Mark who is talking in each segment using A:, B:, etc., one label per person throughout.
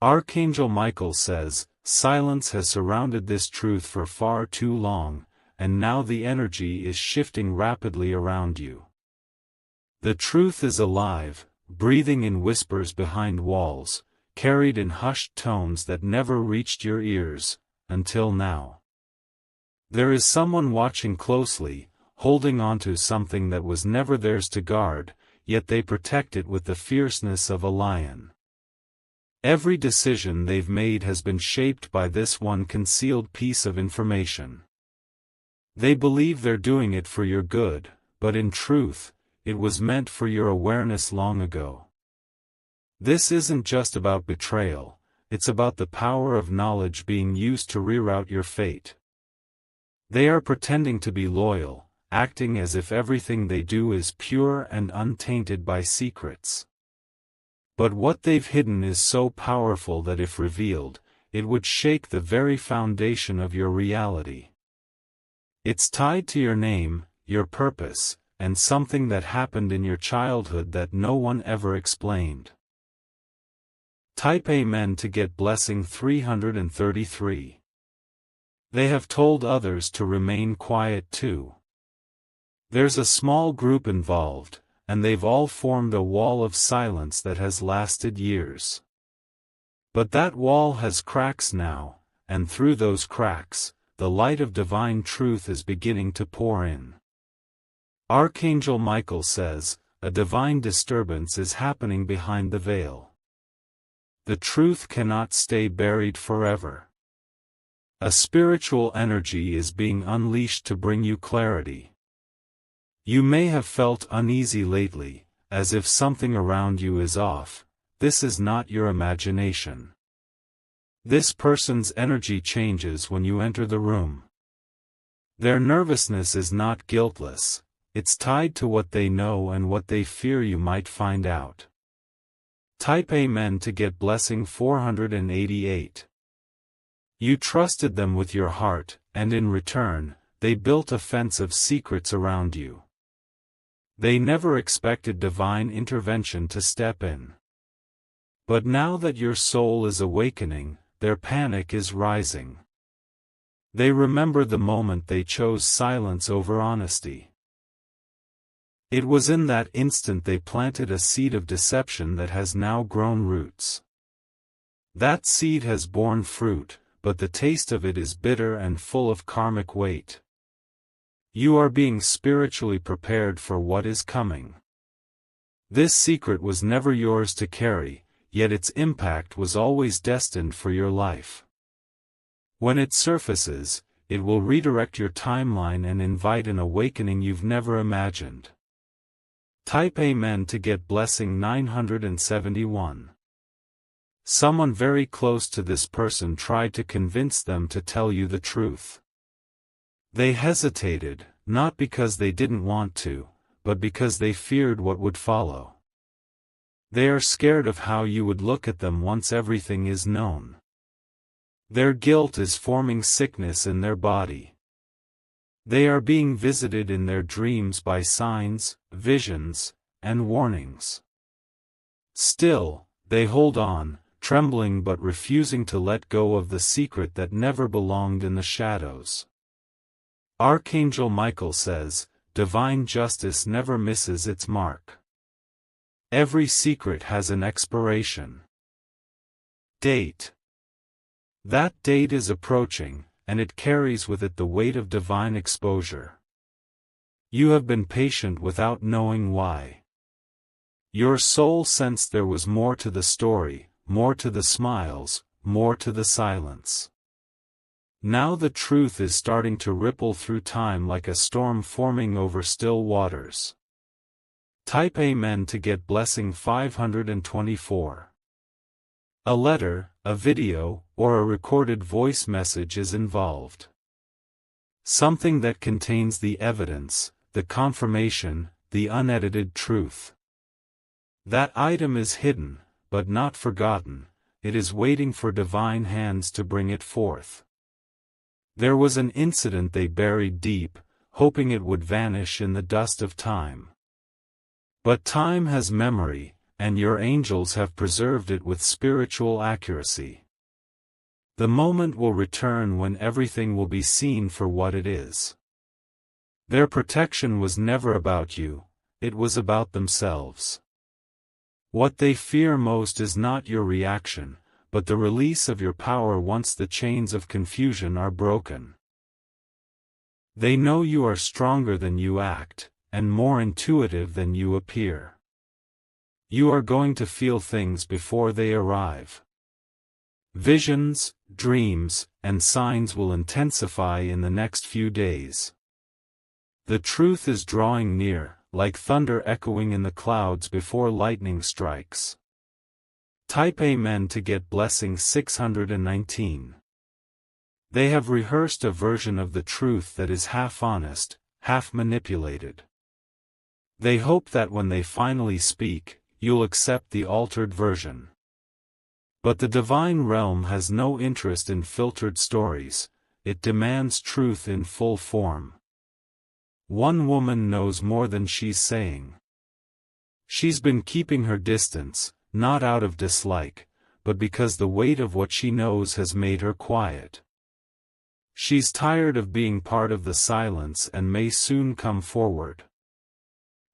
A: Archangel Michael says, silence has surrounded this truth for far too long, and now the energy is shifting rapidly around you. The truth is alive, breathing in whispers behind walls, carried in hushed tones that never reached your ears, until now. There is someone watching closely, holding onto something that was never theirs to guard, yet they protect it with the fierceness of a lion. Every decision they've made has been shaped by this one concealed piece of information. They believe they're doing it for your good, but in truth, it was meant for your awareness long ago. This isn't just about betrayal, it's about the power of knowledge being used to reroute your fate. They are pretending to be loyal, acting as if everything they do is pure and untainted by secrets. But what they've hidden is so powerful that if revealed, it would shake the very foundation of your reality. It's tied to your name, your purpose, and something that happened in your childhood that no one ever explained. Type Amen to get blessing 333. They have told others to remain quiet too. There's a small group involved, and they've all formed a wall of silence that has lasted years. But that wall has cracks now, and through those cracks, the light of divine truth is beginning to pour in. Archangel Michael says, a divine disturbance is happening behind the veil. The truth cannot stay buried forever. A spiritual energy is being unleashed to bring you clarity. You may have felt uneasy lately, as if something around you is off. This is not your imagination. This person's energy changes when you enter the room. Their nervousness is not guiltless, it's tied to what they know and what they fear you might find out. Type Amen to get blessing 488. You trusted them with your heart, and in return, they built a fence of secrets around you. They never expected divine intervention to step in. But now that your soul is awakening, their panic is rising. They remember the moment they chose silence over honesty. It was in that instant they planted a seed of deception that has now grown roots. That seed has borne fruit, but the taste of it is bitter and full of karmic weight. You are being spiritually prepared for what is coming. This secret was never yours to carry, yet its impact was always destined for your life. When it surfaces, it will redirect your timeline and invite an awakening you've never imagined. Type Amen to get blessing 971. Someone very close to this person tried to convince them to tell you the truth. They hesitated, not because they didn't want to, but because they feared what would follow. They are scared of how you would look at them once everything is known. Their guilt is forming sickness in their body. They are being visited in their dreams by signs, visions, and warnings. Still, they hold on, trembling but refusing to let go of the secret that never belonged in the shadows. Archangel Michael says, divine justice never misses its mark. Every secret has an expiration date. That date is approaching, and it carries with it the weight of divine exposure. You have been patient without knowing why. Your soul sensed there was more to the story, more to the smiles, more to the silence. Now the truth is starting to ripple through time like a storm forming over still waters. Type Amen to get blessing 524. A letter, a video, or a recorded voice message is involved. Something that contains the evidence, the confirmation, the unedited truth. That item is hidden, but not forgotten, it is waiting for divine hands to bring it forth. There was an incident they buried deep, hoping it would vanish in the dust of time. But time has memory, and your angels have preserved it with spiritual accuracy. The moment will return when everything will be seen for what it is. Their protection was never about you, it was about themselves. What they fear most is not your reaction, but the release of your power once the chains of confusion are broken. They know you are stronger than you act, and more intuitive than you appear. You are going to feel things before they arrive. Visions, dreams, and signs will intensify in the next few days. The truth is drawing near, like thunder echoing in the clouds before lightning strikes. Type Amen to get blessing 619. They have rehearsed a version of the truth that is half honest, half manipulated. They hope that when they finally speak, you'll accept the altered version. But the divine realm has no interest in filtered stories, it demands truth in full form. One woman knows more than she's saying. She's been keeping her distance, not out of dislike, but because the weight of what she knows has made her quiet. She's tired of being part of the silence and may soon come forward.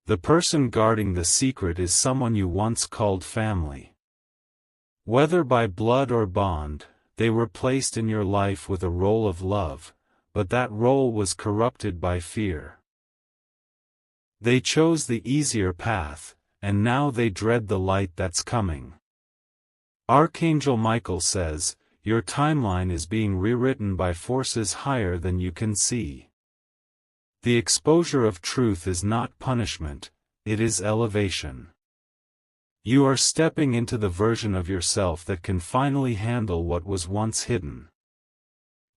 A: The person guarding the secret is someone you once called family. Whether by blood or bond, they were placed in your life with a role of love, but that role was corrupted by fear. They chose the easier path, and now they dread the light that's coming. Archangel Michael says, your timeline is being rewritten by forces higher than you can see. The exposure of truth is not punishment, it is elevation. You are stepping into the version of yourself that can finally handle what was once hidden.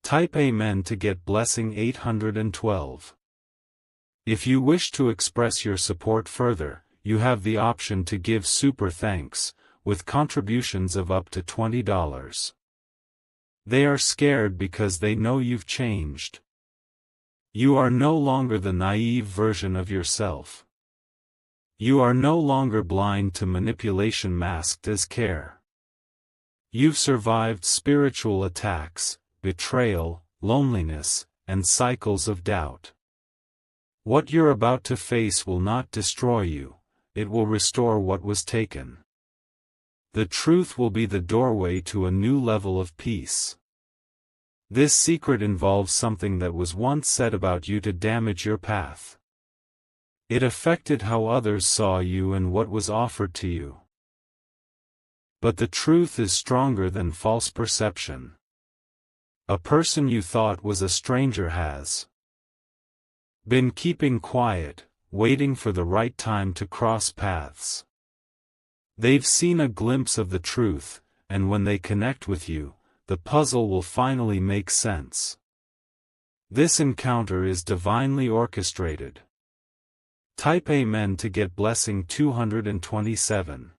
A: Type Amen to get blessing 812. If you wish to express your support further, you have the option to give super thanks, with contributions of up to $20. They are scared because they know you've changed. You are no longer the naive version of yourself. You are no longer blind to manipulation masked as care. You've survived spiritual attacks, betrayal, loneliness, and cycles of doubt. What you're about to face will not destroy you, it will restore what was taken. The truth will be the doorway to a new level of peace. This secret involves something that was once said about you to damage your path. It affected how others saw you and what was offered to you. But the truth is stronger than false perception. A person you thought was a stranger has been keeping quiet, waiting for the right time to cross paths. They've seen a glimpse of the truth, and when they connect with you, the puzzle will finally make sense. This encounter is divinely orchestrated. Type Amen to get blessing 227.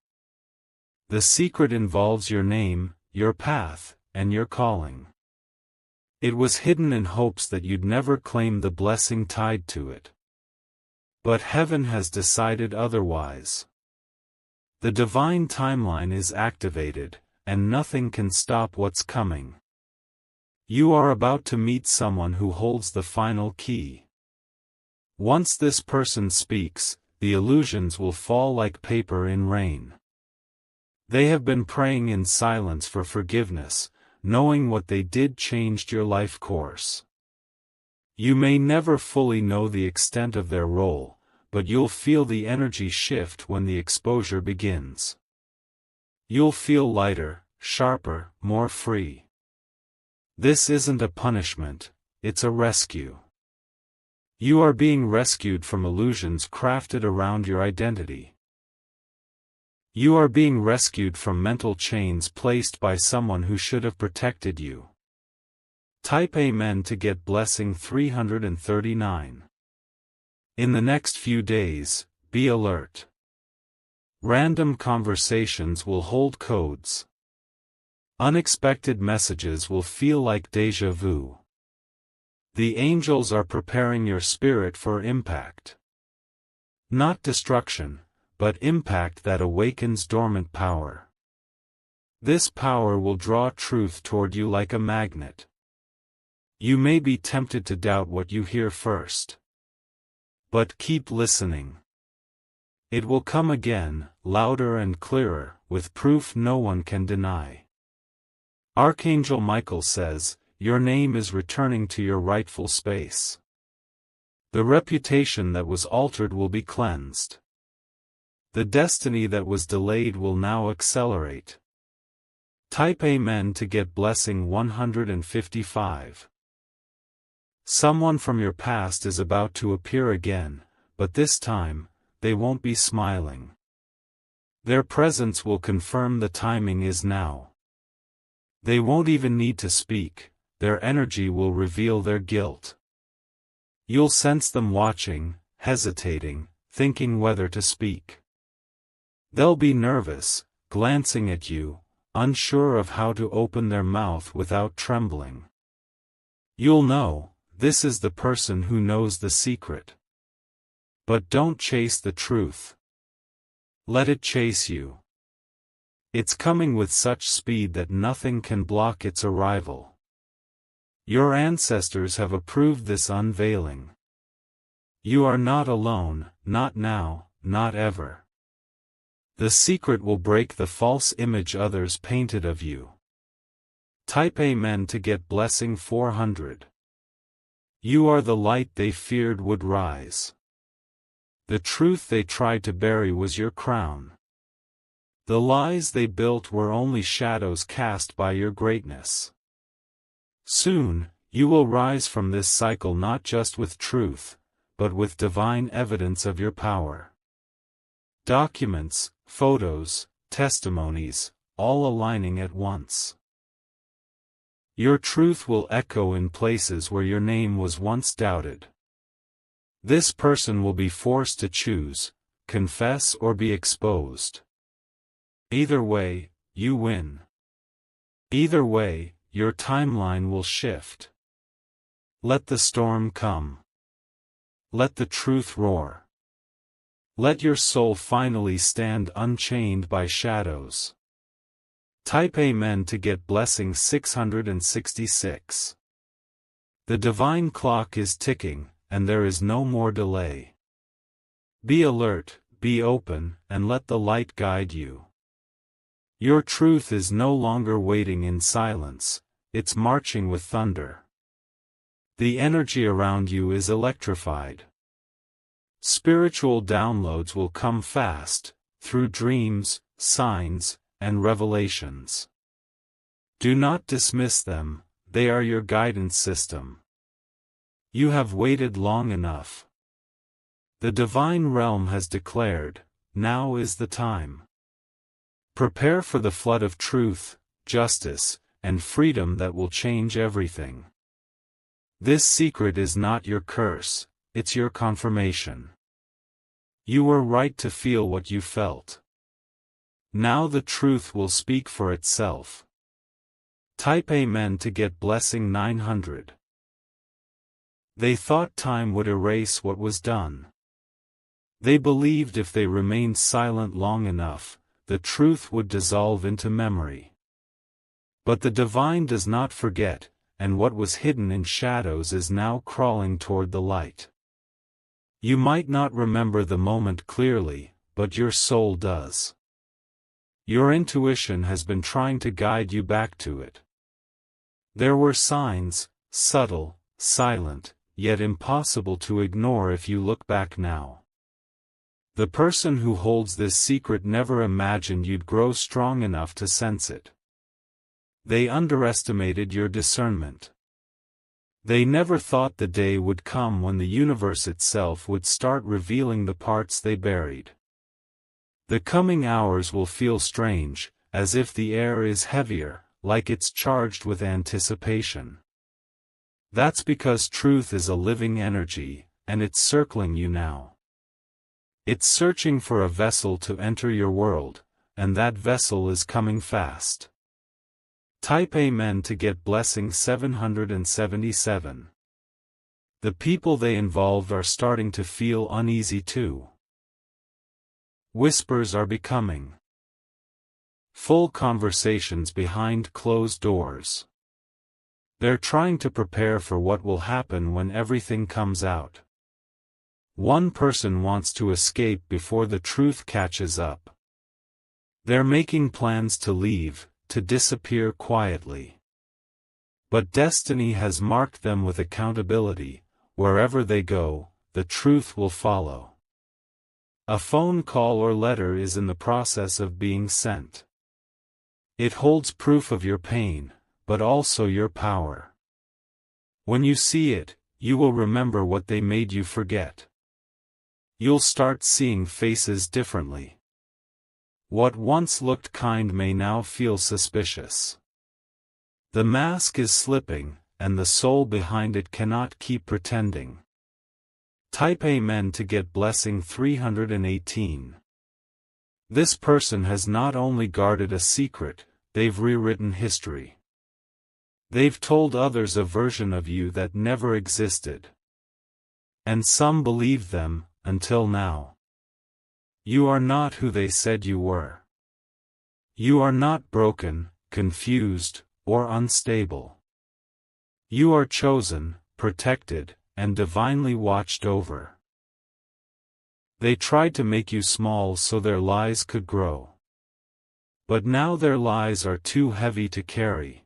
A: The secret involves your name, your path, and your calling. It was hidden in hopes that you'd never claim the blessing tied to it. But heaven has decided otherwise. The divine timeline is activated, and nothing can stop what's coming. You are about to meet someone who holds the final key. Once this person speaks, the illusions will fall like paper in rain. They have been praying in silence for forgiveness, knowing what they did changed your life course. You may never fully know the extent of their role, but you'll feel the energy shift when the exposure begins. You'll feel lighter, sharper, more free. This isn't a punishment, it's a rescue. You are being rescued from illusions crafted around your identity. You are being rescued from mental chains placed by someone who should have protected you. Type Amen to get blessing 339. In the next few days, be alert. Random conversations will hold codes. Unexpected messages will feel like déjà vu. The angels are preparing your spirit for impact. Not destruction, but impact that awakens dormant power. This power will draw truth toward you like a magnet. You may be tempted to doubt what you hear first. But keep listening. It will come again, louder and clearer, with proof no one can deny. Archangel Michael says, your name is returning to your rightful space. The reputation that was altered will be cleansed. The destiny that was delayed will now accelerate. Type Amen to get blessing 155. Someone from your past is about to appear again, but this time, they won't be smiling. Their presence will confirm the timing is now. They won't even need to speak, their energy will reveal their guilt. You'll sense them watching, hesitating, thinking whether to speak. They'll be nervous, glancing at you, unsure of how to open their mouth without trembling. You'll know, this is the person who knows the secret. But don't chase the truth. Let it chase you. It's coming with such speed that nothing can block its arrival. Your ancestors have approved this unveiling. You are not alone, not now, not ever. The secret will break the false image others painted of you. Type Amen to get blessing 400. You are the light they feared would rise. The truth they tried to bury was your crown. The lies they built were only shadows cast by your greatness. Soon, you will rise from this cycle not just with truth, but with divine evidence of your power. Documents, photos, testimonies, all aligning at once. Your truth will echo in places where your name was once doubted. This person will be forced to choose, confess or be exposed. Either way, you win. Either way, your timeline will shift. Let the storm come. Let the truth roar. Let your soul finally stand unchained by shadows. Type Amen to get blessing 666. The divine clock is ticking, and there is no more delay. Be alert, be open, and let the light guide you. Your truth is no longer waiting in silence, it's marching with thunder. The energy around you is electrified. Spiritual downloads will come fast, through dreams, signs, and revelations. Do not dismiss them, they are your guidance system. You have waited long enough. The divine realm has declared, now is the time. Prepare for the flood of truth, justice, and freedom that will change everything. This secret is not your curse, it's your confirmation. You were right to feel what you felt. Now the truth will speak for itself. Type Amen to get blessing 900. They thought time would erase what was done. They believed if they remained silent long enough, the truth would dissolve into memory. But the divine does not forget, and what was hidden in shadows is now crawling toward the light. You might not remember the moment clearly, but your soul does. Your intuition has been trying to guide you back to it. There were signs, subtle, silent, yet impossible to ignore if you look back now. The person who holds this secret never imagined you'd grow strong enough to sense it. They underestimated your discernment. They never thought the day would come when the universe itself would start revealing the parts they buried. The coming hours will feel strange, as if the air is heavier, like it's charged with anticipation. That's because truth is a living energy, and it's circling you now. It's searching for a vessel to enter your world, and that vessel is coming fast. Type Amen to get blessing 777. The people they involved are starting to feel uneasy too. Whispers are becoming full conversations behind closed doors. They're trying to prepare for what will happen when everything comes out. One person wants to escape before the truth catches up. They're making plans to leave, to disappear quietly. But destiny has marked them with accountability. Wherever they go, the truth will follow. A phone call or letter is in the process of being sent. It holds proof of your pain, but also your power. When you see it, you will remember what they made you forget. You'll start seeing faces differently. What once looked kind may now feel suspicious. The mask is slipping, and the soul behind it cannot keep pretending. Type Amen to get blessing 318. This person has not only guarded a secret, they've rewritten history. They've told others a version of you that never existed. And some believed them, until now. You are not who they said you were. You are not broken, confused, or unstable. You are chosen, protected, and divinely watched over. They tried to make you small so their lies could grow. But now their lies are too heavy to carry.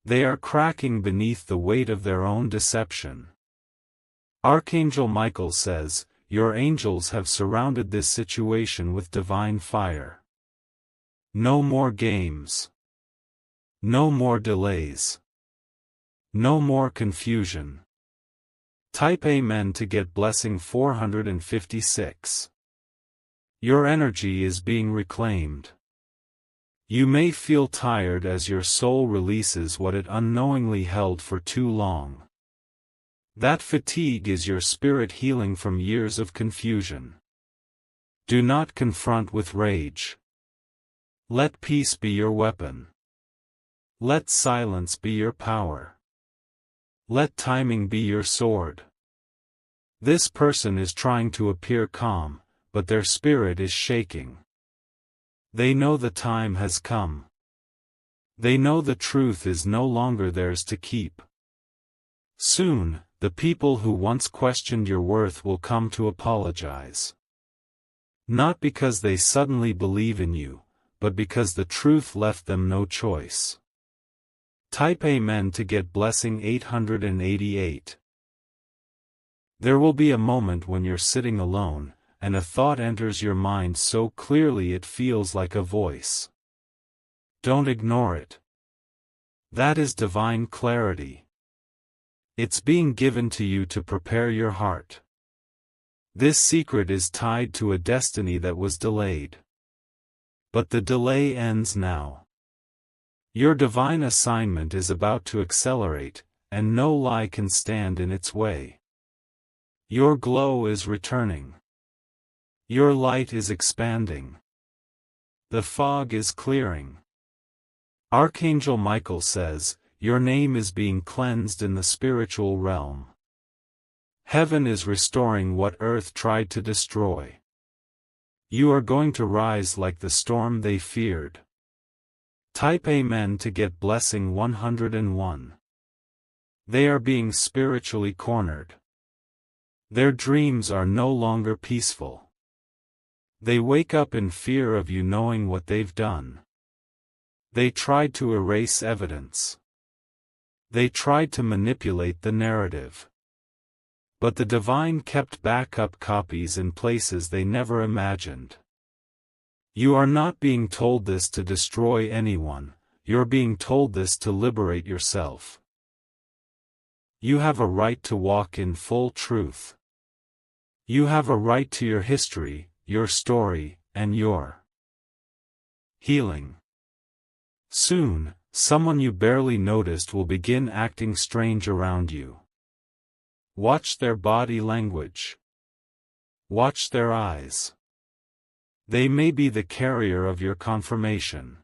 A: They are cracking beneath the weight of their own deception. Archangel Michael says, "Your angels have surrounded this situation with divine fire. No more games. No more delays. No more confusion." Type Amen to get blessing 456. Your energy is being reclaimed. You may feel tired as your soul releases what it unknowingly held for too long. That fatigue is your spirit healing from years of confusion. Do not confront with rage. Let peace be your weapon. Let silence be your power. Let timing be your sword. This person is trying to appear calm, but their spirit is shaking. They know the time has come. They know the truth is no longer theirs to keep. Soon, the people who once questioned your worth will come to apologize. Not because they suddenly believe in you, but because the truth left them no choice. Type Amen to get blessing 888. There will be a moment when you're sitting alone, and a thought enters your mind so clearly it feels like a voice. Don't ignore it. That is divine clarity. It's being given to you to prepare your heart. This secret is tied to a destiny that was delayed. But the delay ends now. Your divine assignment is about to accelerate, and no lie can stand in its way. Your glow is returning. Your light is expanding. The fog is clearing. Archangel Michael says, your name is being cleansed in the spiritual realm. Heaven is restoring what earth tried to destroy. You are going to rise like the storm they feared. Type Amen to get blessing 101. They are being spiritually cornered. Their dreams are no longer peaceful. They wake up in fear of you knowing what they've done. They tried to erase evidence. They tried to manipulate the narrative. But the divine kept backup copies in places they never imagined. You are not being told this to destroy anyone, you're being told this to liberate yourself. You have a right to walk in full truth. You have a right to your history, your story, and your healing. Soon, someone you barely noticed will begin acting strange around you. Watch their body language. Watch their eyes. They may be the carrier of your confirmation.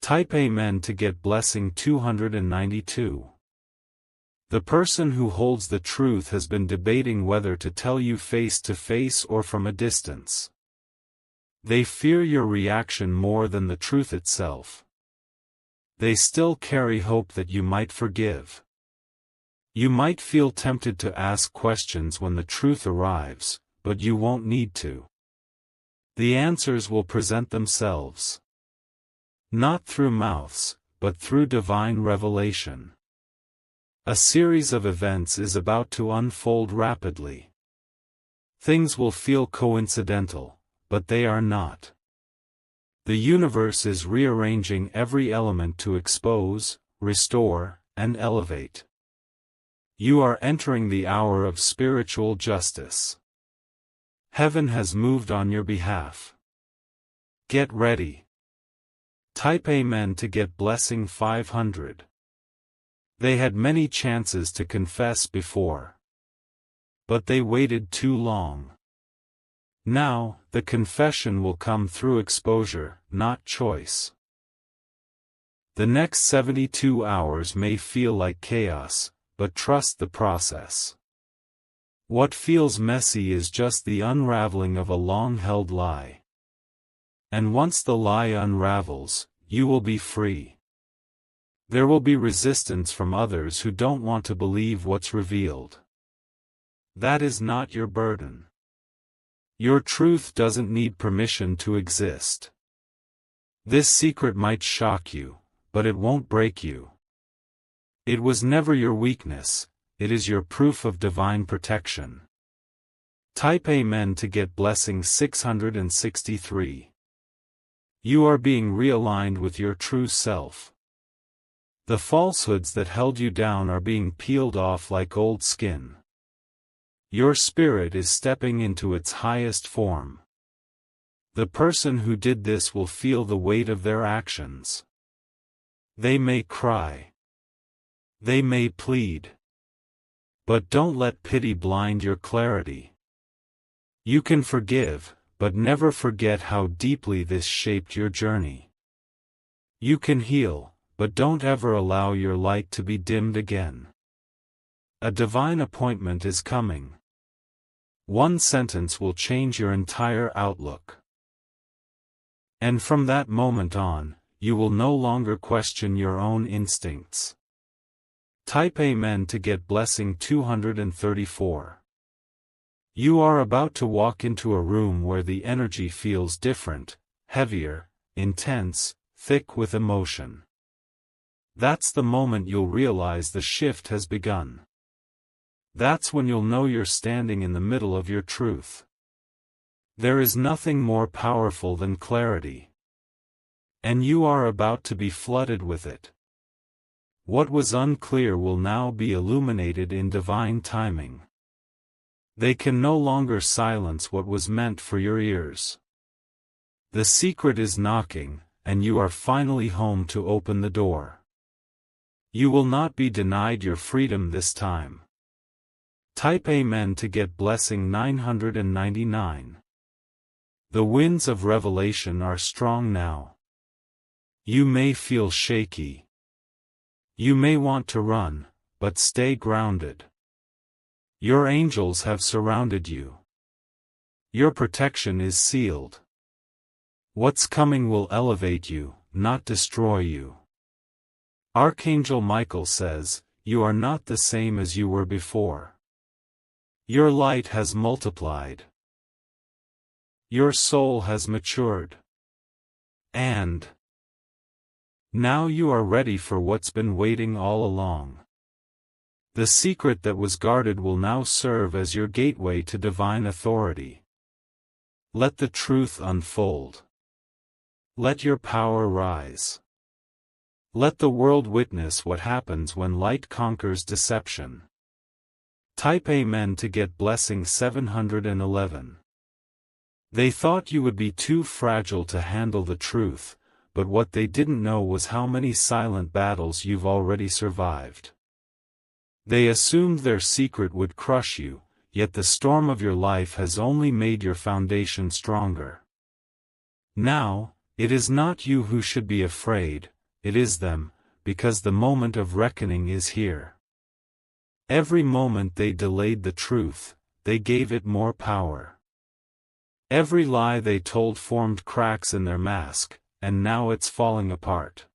A: Type Amen to get blessing 292. The person who holds the truth has been debating whether to tell you face to face or from a distance. They fear your reaction more than the truth itself. They still carry hope that you might forgive. You might feel tempted to ask questions when the truth arrives, but you won't need to. The answers will present themselves. Not through mouths, but through divine revelation. A series of events is about to unfold rapidly. Things will feel coincidental, but they are not. The universe is rearranging every element to expose, restore, and elevate. You are entering the hour of spiritual justice. Heaven has moved on your behalf. Get ready. Type Amen to get blessing 500. They had many chances to confess before. But they waited too long. Now, the confession will come through exposure, not choice. The next 72 hours may feel like chaos, but trust the process. What feels messy is just the unraveling of a long-held lie. And once the lie unravels, you will be free. There will be resistance from others who don't want to believe what's revealed. That is not your burden. Your truth doesn't need permission to exist. This secret might shock you, but it won't break you. It was never your weakness, it is your proof of divine protection. Type Amen to get blessing 663. You are being realigned with your true self. The falsehoods that held you down are being peeled off like old skin. Your spirit is stepping into its highest form. The person who did this will feel the weight of their actions. They may cry. They may plead. But don't let pity blind your clarity. You can forgive, but never forget how deeply this shaped your journey. You can heal, but don't ever allow your light to be dimmed again. A divine appointment is coming. One sentence will change your entire outlook. And from that moment on, you will no longer question your own instincts. Type Amen to get blessing 234. You are about to walk into a room where the energy feels different, heavier, intense, thick with emotion. That's the moment you'll realize the shift has begun. That's when you'll know you're standing in the middle of your truth. There is nothing more powerful than clarity. And you are about to be flooded with it. What was unclear will now be illuminated in divine timing. They can no longer silence what was meant for your ears. The secret is knocking, and you are finally home to open the door. You will not be denied your freedom this time. Type Amen to get blessing 999. The winds of revelation are strong now. You may feel shaky. You may want to run, but stay grounded. Your angels have surrounded you. Your protection is sealed. What's coming will elevate you, not destroy you. Archangel Michael says, you are not the same as you were before. Your light has multiplied. Your soul has matured. And now you are ready for what's been waiting all along. The secret that was guarded will now serve as your gateway to divine authority. Let the truth unfold. Let your power rise. Let the world witness what happens when light conquers deception. Type Amen to get blessing 711. They thought you would be too fragile to handle the truth, but what they didn't know was how many silent battles you've already survived. They assumed their secret would crush you, yet the storm of your life has only made your foundation stronger. Now, it is not you who should be afraid, it is them, because the moment of reckoning is here. Every moment they delayed the truth, they gave it more power. Every lie they told formed cracks in their mask, and now it's falling apart.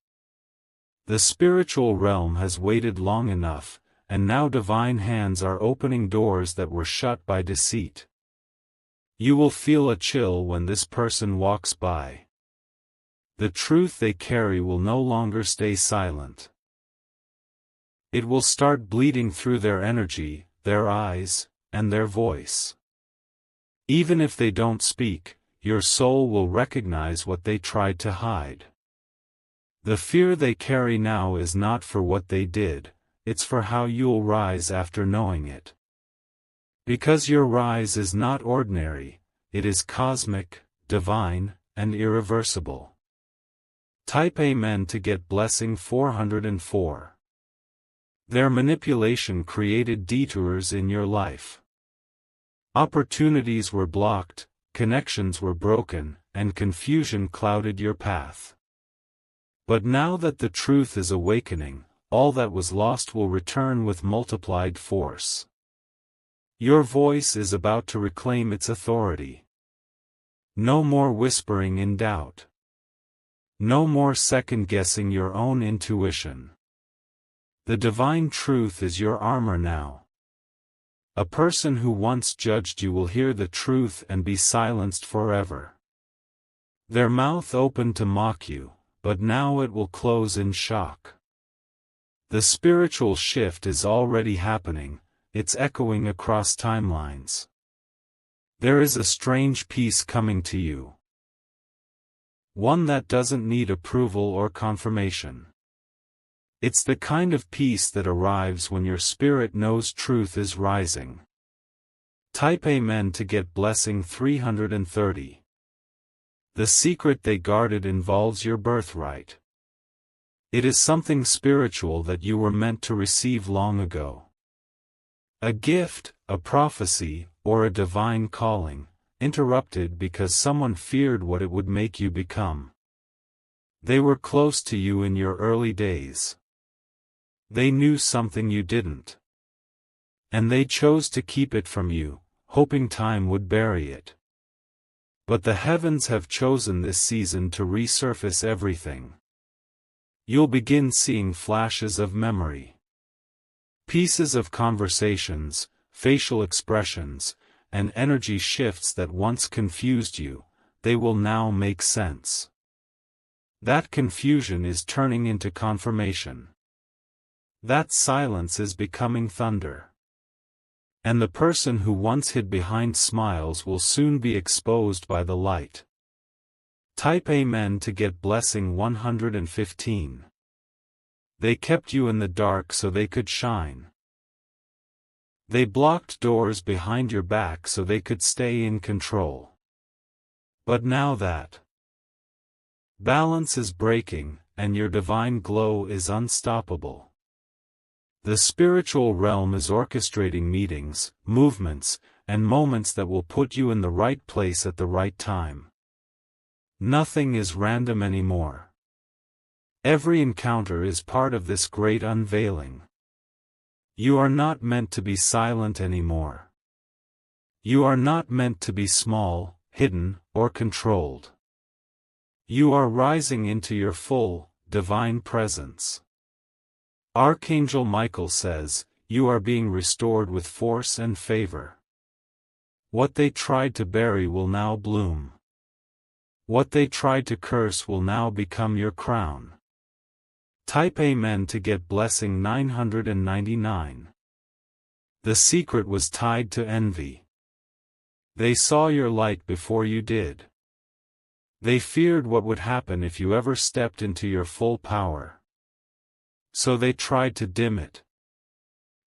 A: The spiritual realm has waited long enough, and now divine hands are opening doors that were shut by deceit. You will feel a chill when this person walks by. The truth they carry will no longer stay silent. It will start bleeding through their energy, their eyes, and their voice. Even if they don't speak, your soul will recognize what they tried to hide. The fear they carry now is not for what they did, it's for how you'll rise after knowing it. Because your rise is not ordinary, it is cosmic, divine, and irreversible. Type Amen to get blessing 404. Their manipulation created detours in your life. Opportunities were blocked, connections were broken, and confusion clouded your path. But now that the truth is awakening, all that was lost will return with multiplied force. Your voice is about to reclaim its authority. No more whispering in doubt. No more second-guessing your own intuition. The divine truth is your armor now. A person who once judged you will hear the truth and be silenced forever. Their mouth opened to mock you, but now it will close in shock. The spiritual shift is already happening, it's echoing across timelines. There is a strange peace coming to you. One that doesn't need approval or confirmation. It's the kind of peace that arrives when your spirit knows truth is rising. Type Amen to get blessing 330. The secret they guarded involves your birthright. It is something spiritual that you were meant to receive long ago. A gift, a prophecy, or a divine calling, interrupted because someone feared what it would make you become. They were close to you in your early days. They knew something you didn't. And they chose to keep it from you, hoping time would bury it. But the heavens have chosen this season to resurface everything. You'll begin seeing flashes of memory. Pieces of conversations, facial expressions, and energy shifts that once confused you, they will now make sense. That confusion is turning into confirmation. That silence is becoming thunder. And the person who once hid behind smiles will soon be exposed by the light. Type Amen to get blessing 115. They kept you in the dark so they could shine. They blocked doors behind your back so they could stay in control. But now that balance is breaking, and your divine glow is unstoppable. The spiritual realm is orchestrating meetings, movements, and moments that will put you in the right place at the right time. Nothing is random anymore. Every encounter is part of this great unveiling. You are not meant to be silent anymore. You are not meant to be small, hidden, or controlled. You are rising into your full, divine presence. Archangel Michael says, you are being restored with force and favor. What they tried to bury will now bloom. What they tried to curse will now become your crown. Type Amen to get blessing 999. The secret was tied to envy. They saw your light before you did. They feared what would happen if you ever stepped into your full power. So they tried to dim it.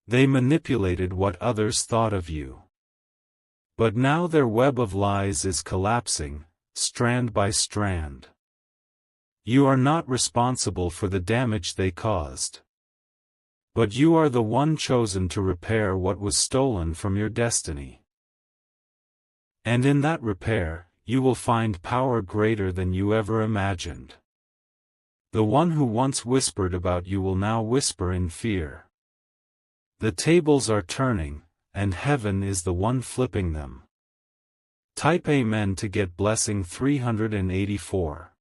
A: They manipulated what others thought of you. But now their web of lies is collapsing, strand by strand. You are not responsible for the damage they caused. But you are the one chosen to repair what was stolen from your destiny. And in that repair, you will find power greater than you ever imagined. The one who once whispered about you will now whisper in fear. The tables are turning, and heaven is the one flipping them. Type Amen to get blessing 384.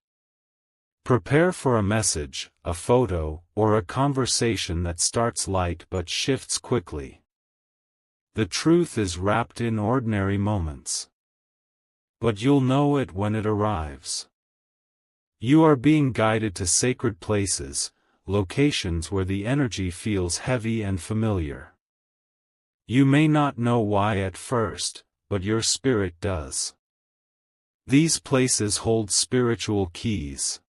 A: Prepare for a message, a photo, or a conversation that starts light but shifts quickly. The truth is wrapped in ordinary moments. But you'll know it when it arrives. You are being guided to sacred places, locations where the energy feels heavy and familiar. You may not know why at first, but your spirit does. These places hold spiritual keys.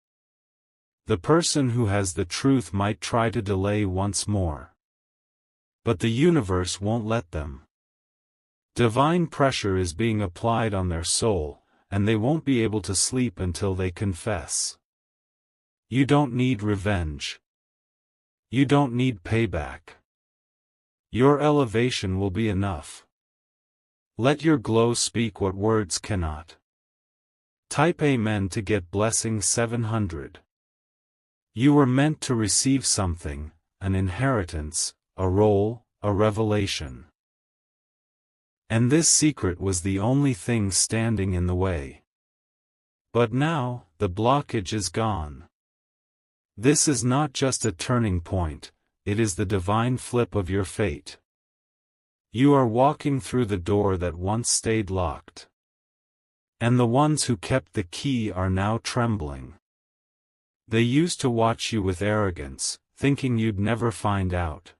A: The person who has the truth might try to delay once more. But the universe won't let them. Divine pressure is being applied on their soul, and they won't be able to sleep until they confess. You don't need revenge. You don't need payback. Your elevation will be enough. Let your glow speak what words cannot. Type Amen to get blessing 700. You were meant to receive something, an inheritance, a role, a revelation. And this secret was the only thing standing in the way. But now, the blockage is gone. This is not just a turning point, it is the divine flip of your fate. You are walking through the door that once stayed locked. And the ones who kept the key are now trembling. They used to watch you with arrogance, thinking you'd never find out.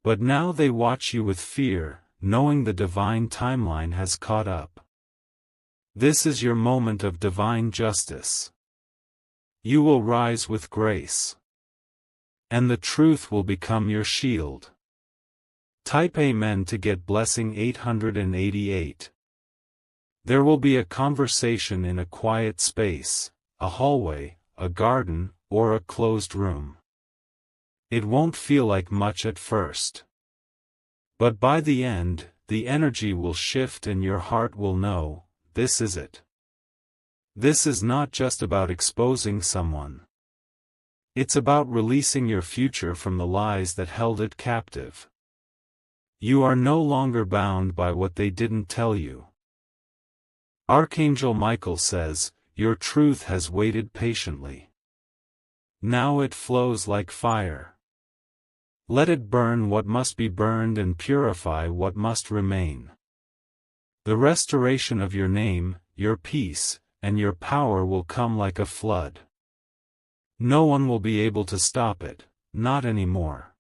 A: But now they watch you with fear, knowing the divine timeline has caught up. This is your moment of divine justice. You will rise with grace. And the truth will become your shield. Type Amen to get blessing 888. There will be a conversation in a quiet space, a hallway, a garden, or a closed room. It won't feel like much at first. But by the end, the energy will shift and your heart will know, this is it. This is not just about exposing someone. It's about releasing your future from the lies that held it captive. You are no longer bound by what they didn't tell you. Archangel Michael says, your truth has waited patiently. Now it flows like fire. Let it burn what must be burned and purify what must remain. The restoration of your name, your peace, and your power will come like a flood. No one will be able to stop it, not anymore.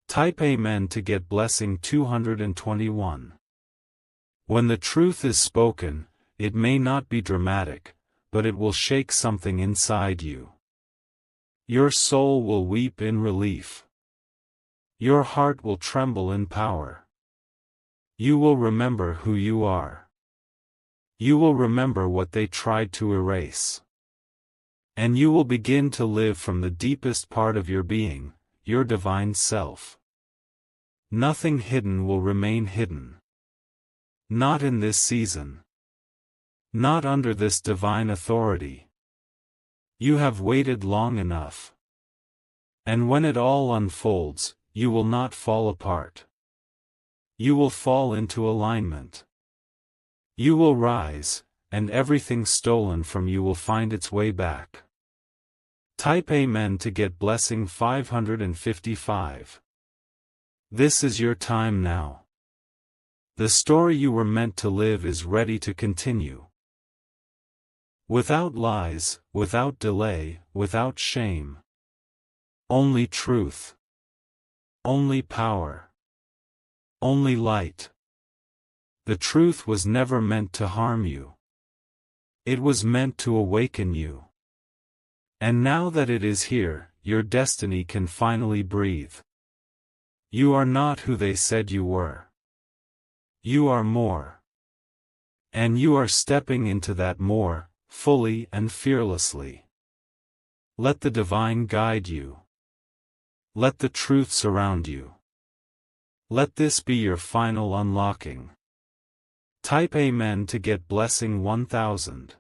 A: Type Amen to get blessing 221. When the truth is spoken, it may not be dramatic, but it will shake something inside you. Your soul will weep in relief. Your heart will tremble in power. You will remember who you are. You will remember what they tried to erase. And you will begin to live from the deepest part of your being, your divine self. Nothing hidden will remain hidden. Not in this season. Not under this divine authority. You have waited long enough. And when it all unfolds, you will not fall apart. You will fall into alignment. You will rise, and everything stolen from you will find its way back. Type Amen to get blessing 555. This is your time now. The story you were meant to live is ready to continue. Without lies, without delay, without shame. Only truth. Only power. Only light. The truth was never meant to harm you. It was meant to awaken you. And now that it is here, your destiny can finally breathe. You are not who they said you were. You are more. And you are stepping into that more, fully and fearlessly. Let the divine guide you. Let the truth surround you. Let this be your final unlocking. Type Amen to get blessing 1000.